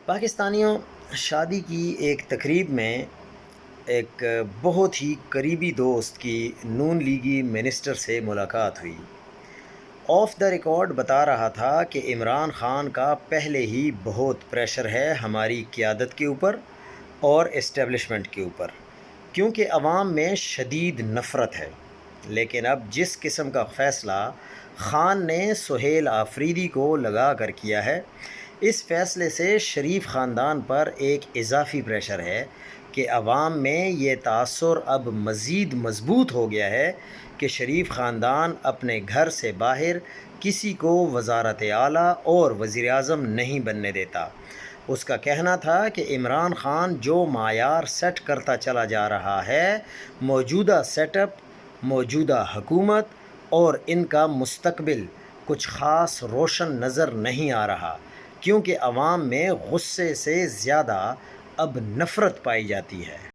پاکستانیوں، شادی کی ایک تقریب میں ایک بہت ہی قریبی دوست کی نون لیگی منسٹر سے ملاقات ہوئی۔ آف دا ریکارڈ بتا رہا تھا کہ عمران خان کا پہلے ہی بہت پریشر ہے ہماری قیادت کے اوپر اور اسٹیبلشمنٹ کے اوپر، کیونکہ عوام میں شدید نفرت ہے۔ لیکن اب جس قسم کا فیصلہ خان نے سہیل آفریدی کو لگا کر کیا ہے، اس فیصلے سے شریف خاندان پر ایک اضافی پریشر ہے کہ عوام میں یہ تاثر اب مزید مضبوط ہو گیا ہے کہ شریف خاندان اپنے گھر سے باہر کسی کو وزارت اعلیٰ اور وزیر اعظم نہیں بننے دیتا۔ اس کا کہنا تھا کہ عمران خان جو معیار سیٹ کرتا چلا جا رہا ہے، موجودہ سیٹ اپ، موجودہ حکومت اور ان کا مستقبل کچھ خاص روشن نظر نہیں آ رہا، کیونکہ عوام میں غصے سے زیادہ اب نفرت پائی جاتی ہے۔